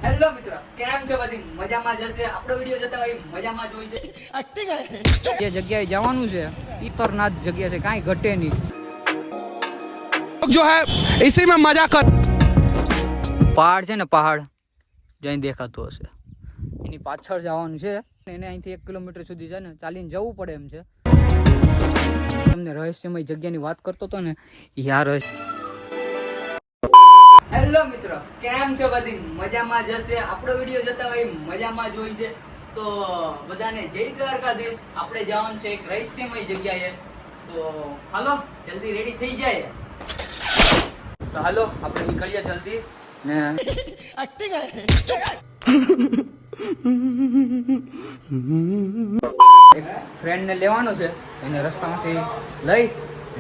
Hello મિત્રો, કેમ છો? બધી મજામાં જશે. આપણો વિડિયો જોતા હોય મજામાં જ હોય છે. જે જગ્યાએ જવાનું છે ઈતરનાથ જગ્યા છે, કાંઈ ઘટે નહીં. जो है इसी में मजा कर પહાડ છે ને, પહાડ જ્યાં દેખાતું હશે એની પાછળ જવાનું છે. એને અહીંથી 1 કિલોમીટર સુધી છે ને ચાલીને જવું પડે એમ છે. તમને રહસ્યમય જગ્યાની વાત કરતો હતો ને, યાર હેલો મિત્રો, કેમ છો? બધી મજામાં જશે. આપણો વિડિયો જોતા હોય મજામાં જ હોય છે. તો બધાને જય દ્વારકાધીશ. આપણે જવાનું છે એક રહસ્યમય જગ્યાએ. તો હાલો જલ્દી રેડી થઈ જાય. તો હાલો આપણે નીકળીએ જલ્દી ને. એક ફ્રેન્ડને લેવાનો છે, એને રસ્તામાંથી લઈ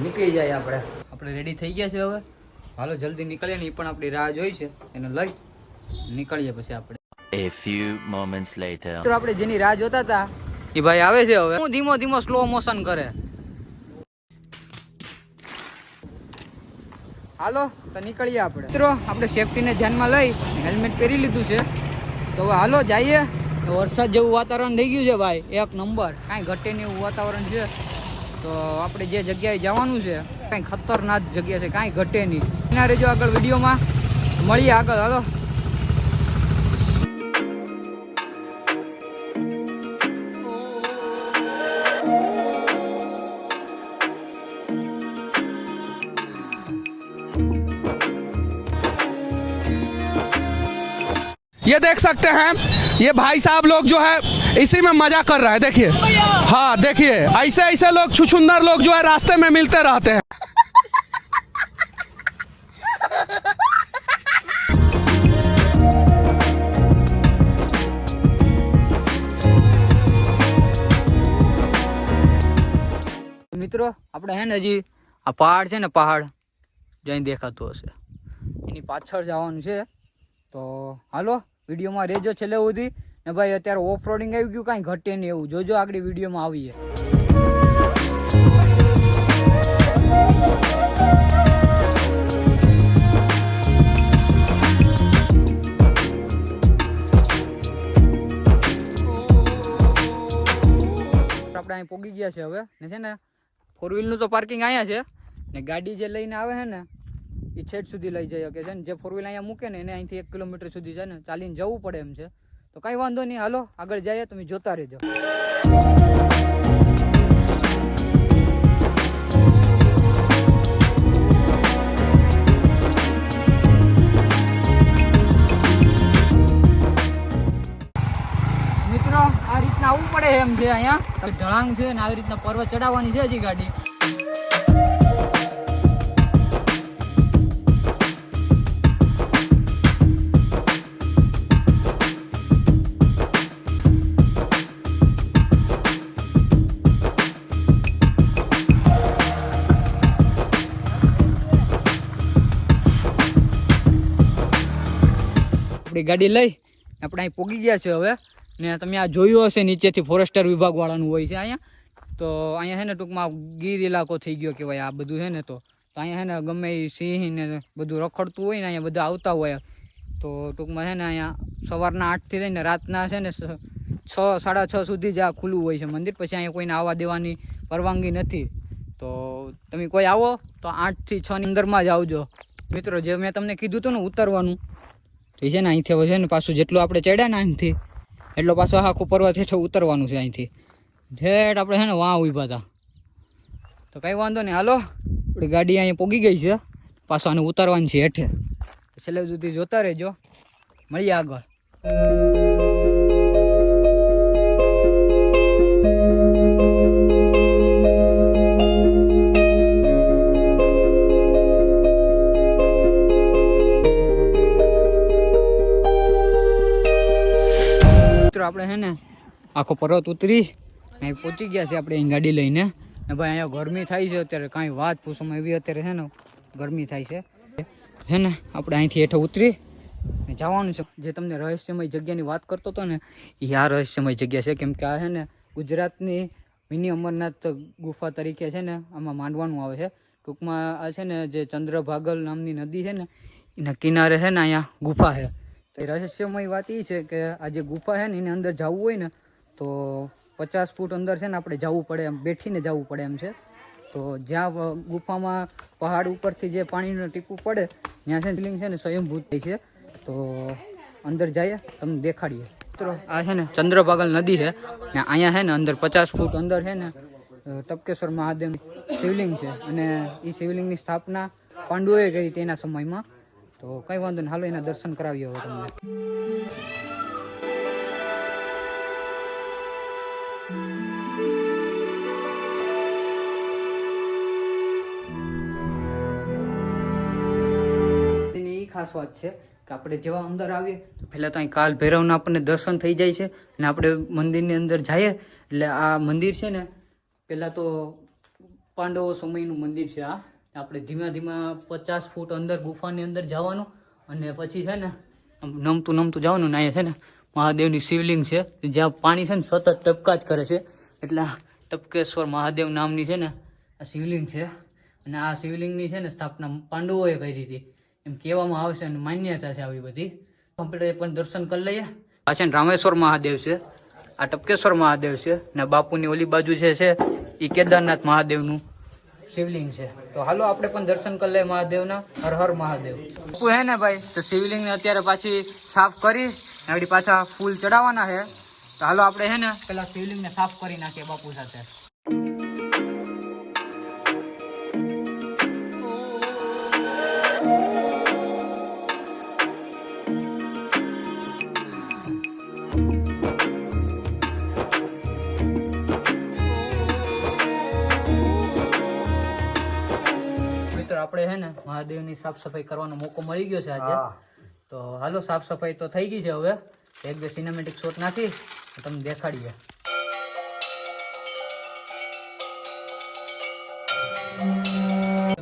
નીકળી જાય. આપણે રેડી થઈ ગયા છે. હવે હાલો જલ્દી નીકળીએ ને, એ પણ આપણી રાહ જોઈ છે. એને લઈ નીકળીએ પછી આપણે. A few moments later. તો આપણે જેની રાહ જોતા હતા એ ભાઈ આવે છે. હવે હું ધીમો ધીમો સ્લો મોશન કરે. હાલો તો નીકળીએ આપણે. મિત્રો આપણે સેફટીને ધ્યાનમાં લઈ હેલ્મેટ પહેરી લીધું છે. તો હવે હાલો જઈએ. વરસાદ જેવું વાતાવરણ થઈ ગયું છે ભાઈ, એક નંબર. કાંઈ ઘટે નહીં એવું વાતાવરણ છે. તો આપણે જે જગ્યાએ જવાનું છે કાંઈ ખતરનાક જગ્યા છે, કાંઈ ઘટે નહીં. એના રહેજો આગળ વિડીયોમાં, મળીએ આગળ. હાલો. ये देख सकते हैं, ये भाई साहब लोग जो है इसी में मजा कर रहा है. देखिए, हाँ देखिए, ऐसे ऐसे लोग छुछुंदर लोग जो है रास्ते में मिलते रहते हैं. મિત્રો આપણે હે ને હજી આ પહાડ છે ને, પહાડ જ્યાં દેખાતું હશે એની પાછળ જવાનું છે. તો હાલો વિડીયોમાં રહેજો છેલ્લે સુધી. ને ભાઈ અત્યારે ઓફ રોડિંગ આવી ગયું, કાંઈ ઘટે નહીં એવું જોજો આગળ વિડીયોમાં આવીએ. આપણે અહીં પોગી ગયા છે હવે ને. છે ને 4 વ્હીલનું તો પાર્કિંગ અહીંયા છે ને. ગાડી જે લઈને આવે છે ને એ છેટ સુધી લઈ જઈ શકે છે ને. જે 4 વ્હીલ અહીંયા મૂકે ને એને અહીંથી 1 કિલોમીટર સુધી છે ને ચાલીને જવું પડે એમ છે. તો કાંઈ વાંધો નહીં, હાલો આગળ જઈએ. તમે જોતા રહેજો. મિત્રો આ રીતના આવવું પડે એમ છે. અહીંયા ઢળાંગ છે ને આવી રીતના પર્વત ચડાવવાની છે હજી ગાડી. ગાડી લઈ આપણે અહીં પોગી ગયા છે હવે. ને તમે આ જોયું હશે નીચેથી ફોરેસ્ટર વિભાગ વાળાનું હોય છે અહીંયા. તો અહીંયા છે ને ટૂંકમાં ગીર ઇલાકો થઈ ગયો કહેવાય આ બધું છે ને. તો અહીંયા છે ને ગમે એ સિંહ ને બધું રખડતું હોય ને અહીંયા બધા આવતા હોય. તો ટૂંકમાં છે ને અહીંયા સવારના 8થી લઈને રાતના છે ને 6, 6:30 સુધી જ આ ખુલ્લું હોય છે મંદિર. પછી અહીંયા કોઈને આવવા દેવાની પરવાનગી નથી. તો તમે કોઈ આવો તો 8 થી 6 ની અંદરમાં જ આવજો. મિત્રો જે મેં તમને કીધું હતું ને ઉતરવાનું, તો છે ને અહીંથી હવે છે ને પાછું જેટલું આપણે ચડ્યા ને અહીંથી એટલો પાછો આખું પર્વત હેઠે ઉતરવાનું છે. અહીંથી જેટ આપણે છે ને વાં ઊભા હતા. તો કંઈ વાંધો નહીં, હાલો આપણી ગાડી અહીંયા પોગી ગઈ છે. પાછું આને ઉતારવાની છે હેઠે. છેલ્લે સુધી જોતા રહેજો, મળીએ આગળ. આપણે છે ને આખો પર્વત ઉતરી અહીં પહોંચી ગયા છે આપણે અહીં ગાડી લઈને. ને ભાઈ અહીંયા ગરમી થાય છે અત્યારે, કાંઈ વાત પૂછવામાં એવી અત્યારે છે ને ગરમી થાય છે. ને આપણે અહીંથી હેઠે ઉતરી જવાનું છે. જે તમને રહસ્યમય જગ્યાની વાત કરતો હતો ને એ આ રહસ્યમય જગ્યા છે. કેમ કે આ છે ને ગુજરાતની મિની અમરનાથ ગુફા તરીકે છે ને આમાં માંડવાનું આવે છે. ટૂંકમાં આ છે ને જે ચંદ્રભાગલ નામની નદી છે ને એના કિનારે છે ને અહીંયા ગુફા છે. તો રહસ્યમય વાત એ છે કે આ જે ગુફા છે ને એની અંદર જવું હોય ને તો 50 ફૂટ અંદર છે ને આપણે જવું પડે એમ, બેઠીને જવું પડે એમ છે. તો જ્યાં ગુફામાં પહાડ ઉપરથી જે પાણીનું ટીપું પડે ત્યાં છે શિવલિંગ છે ને સ્વયંભૂત થાય છે. તો અંદર જઈએ તમને દેખાડીએ. મિત્રો આ છે ને ચંદ્રભાગલ નદી છે ને અહીંયા છે ને અંદર 50 ફૂટ અંદર છે ને ટપકેશ્વર મહાદેવ શિવલિંગ છે અને એ શિવલિંગની સ્થાપના પાંડવોએ કરી તેના સમયમાં. તો કંઈ વાંધો નહીં, હાલો એના દર્શન કરાવીએ હવે તમને. ખાસ વાત છે કે આપણે જેવા અંદર આવીએ તો પહેલાં તો અહીં કાલ ભૈરવના આપણને દર્શન થઈ જાય છે અને આપણે મંદિરની અંદર જઈએ એટલે આ મંદિર છે ને પહેલાં તો પાંડવો સમયનું મંદિર છે. આ આપણે ધીમે ધીમે 50 ફૂટ અંદર ગુફાની અંદર જવાનું અને પછી છે ને નમતું જવાનું ને અહીંયા છે ને મહાદેવની શિવલિંગ છે જ્યાં પાણી છે ને સતત ટપકા જ કરે છે એટલે ટપકેશ્વર મહાદેવ નામની છે ને આ શિવલિંગ છે. અને આ શિવલિંગની છે ને સ્થાપના પાંડવોએ કરી હતી એમ કહેવામાં આવે છે અને માન્યતા છે આવી બધી. આપણે પણ દર્શન કરી લઈએ. આ છે રામેશ્વર મહાદેવ છે, આ ટપકેશ્વર મહાદેવ છે ને બાપુની ઓલી બાજુ જે છે એ કેદારનાથ મહાદેવનું શિવલિંગ છે. તો હાલો આપણે પણ દર્શન કરી લઈએ મહાદેવના. હર હર મહાદેવ. બાપુ હે ને ભાઈ તો શિવલિંગને અત્યારે પાછી સાફ કરી આગળ પાછા ફૂલ ચડાવવાના છે. તો હાલો આપણે હે ને પેલા શિવલિંગને સાફ કરી નાખીએ બાપુ સાથે. આપણે હે ને મહાદેવની સાફ સફાઈ કરવાનો મોકો મળી ગયો છે આજે. તો હાલો સાફ સફાઈ તો થઈ ગઈ છે. હવે એક બે સિનેમેટિક શોટ નાખી તમને દેખાડીએ.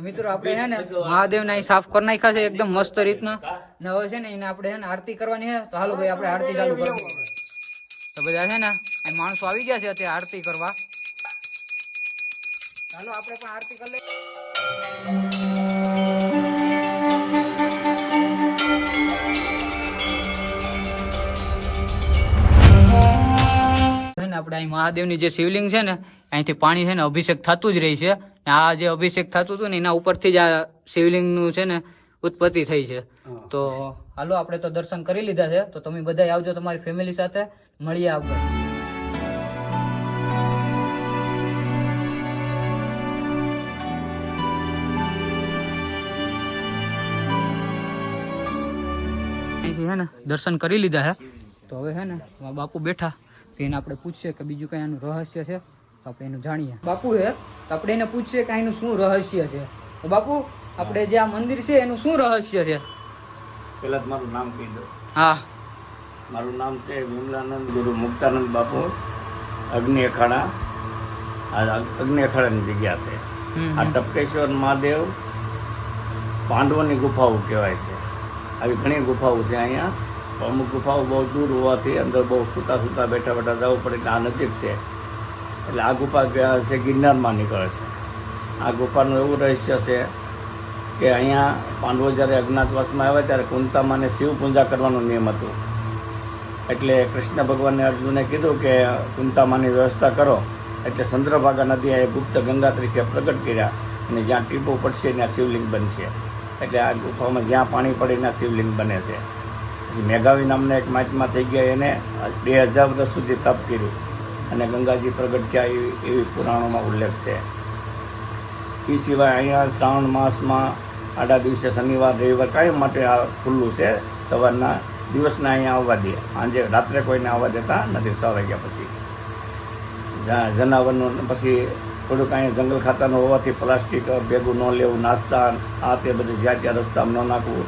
મિત્રો આપણે હે ને મહાદેવને અહીં સાફ કરી નાખ્યા છે એકદમ મસ્ત રીતના. ને હવે છે ને એને આપણે હે ને આરતી કરવાની છે. તો હાલો ભાઈ આપણે આરતી ચાલુ કરી. તો બધા છે ને અહીં માણસો આવી ગયા છે અત્યારે આરતી કરવા. ચાલો આપણે પણ આરતી કરી લઈએ. આપણે અહીં મહાદેવની જે શિવલિંગ છે ને અહીંથી પાણી છે ને અભિષેક થતું જ રહી છે. આ જે અભિષેક થતું હતું ને એના ઉપરથી જ આ શિવલિંગનું છે ને ઉત્પત્તિ થઈ છે. તો હાલો આપણે તો દર્શન કરી લીધા છે. તો તમે બધા આવજો તમારી ફેમિલી સાથે, મળીએ આગળ. અહીંથી છે ને દર્શન કરી લીધા છે. તો હવે છે ને બાપુ બેઠા એને આપણે પૂછીએ કે બીજું કઈ આનું રહસ્ય છે. તો આપણે એનું જાણીએ. બાપુ છે તો આપણે એને પૂછીએ કે એનું શું રહસ્ય છે. તો બાપુ આપણે જે આ મંદિર છે એનું શું રહસ્ય છે? પેલા મારું નામ કહી દો. હા, મારું નામ છે વિમલાનંદ ગુરુ મુક્તાનંદ બાપુ. અગ્નિ અખાડા, આ અગ્નિ અખાડાની જગ્યા છે. આ ટપકેશ્વર મહાદેવ પાંડવોની ગુફાઓ કહેવાય છે. આવી ઘણી ગુફાઓ છે અહીંયા. અમુક ગુફાઓ બહુ દૂર હોવાથી અંદર બહુ સૂતા બેઠા જવું પડે એટલે આ નજીક છે. એટલે આ ગુફા છે ગિરનારમાં નીકળે છે. આ ગુફાનું એવું રહસ્ય છે કે અહીંયા પાંડવો જ્યારે અજ્ઞાતવાસમાં આવ્યા ત્યારે કુંતામાને શિવ પૂજા કરવાનો નિયમ હતો. એટલે કૃષ્ણ ભગવાનને અર્જુને કીધું કે કુંતામાની વ્યવસ્થા કરો. એટલે ચંદ્રભાગા નદી એ ગુપ્ત ગંગા તરીકે પ્રગટ કર્યા અને જ્યાં ટીપું પડશે ત્યાં શિવલિંગ બનશે. એટલે આ ગુફામાં જ્યાં પાણી પડે ત્યાં શિવલિંગ બને છે. મેઘાવી નામના એક મહાત્મા થઈ ગયા, એને 2000 વર્ષ સુધી તપ કર્યું અને ગંગાજી પ્રગટ થયા એવી પુરાણોમાં ઉલ્લેખ છે. એ સિવાય અહીંયા શ્રાવણ માસમાં આડા દિવસે શનિવાર રવિવાર કાયમ માટે આ ખુલ્લું છે. સવારના દિવસના અહીંયા આવવા દે, સાંજે રાત્રે કોઈને આવવા દેતા નથી 6 વાગ્યા પછી. જનાવરનું પછી થોડુંક અહીંયા જંગલ ખાતાનું હોવાથી પ્લાસ્ટિક ભેગું ન લેવું, નાસ્તા આ તે બધું જ્યાં ત્યાં રસ્તામાં ન નાખવું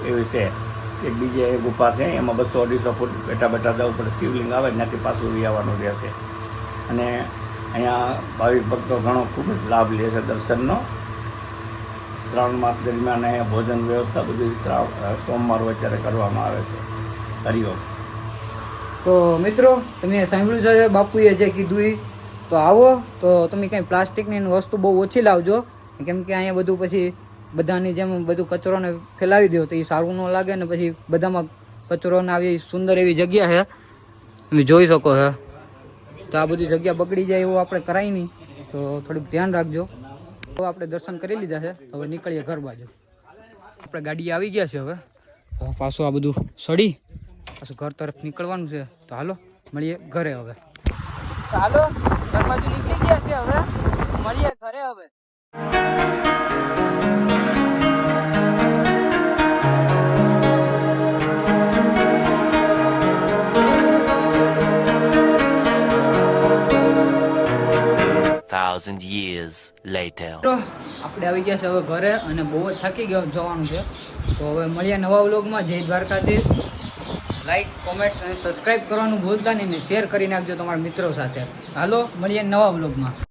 એવી છે. એક બીજી એ ગુફા છે એમાં 200-250 ફૂટ બેઠા જવું પડે. શિવલિંગ આવે ત્યાંથી પાછું લઈ આવવાનું રહેશે. અને અહીંયા ભાવિક ભક્તો ઘણો ખૂબ જ લાભ લે છે દર્શનનો. શ્રાવણ માસ દરમિયાન અહીંયા ભોજન વ્યવસ્થા બધી સોમવાર હોય ત્યારે કરવામાં આવે છે. હરિઓમ. તો મિત્રો તમે સાંભળ્યું છે બાપુએ જે કીધું એ. તો આવો તો તમે કંઈ પ્લાસ્ટિકની વસ્તુ બહુ ઓછી લાવજો, કેમ કે અહીંયા બધું પછી બધાની જેમ બધું કચરોને ફેલાવી દો તો એ સારું ન લાગે ને પછી બધામાં કચરો ને આવી સુંદર એવી જગ્યા છે, તમે જોઈ શકો છો. તો આ બધી જગ્યા બગડી જાય એવું આપણે કરાય નહીં, તો થોડુંક ધ્યાન રાખજો. તો આપણે દર્શન કરી લીધા છે, હવે નીકળીએ ઘર બાજુ. આપણે ગાડી આવી ગયા છે, હવે પાછું આ બધું સડી પાછું ઘર તરફ નીકળવાનું છે. તો હાલો મળીએ ઘરે હવે. ચાલો ઘર બાજુ નીકળી ગયા છે, હવે મળીએ ઘરે હવે. Thousand years later. તો આપણે આવી ગયા છે હવે ઘરે, અને બહુ જ થાકી ગયો જવાનું છે. તો હવે મળીએ નવા વ્લોગમાં. જય દ્વારકાધીશ. લાઈક, કોમેન્ટ અને સબસ્ક્રાઈબ કરવાનું ભૂલતા નહીં, ને શેર કરી નાખજો તમારા મિત્રો સાથે. હાલો મળીએ નવા વ્લોગમાં.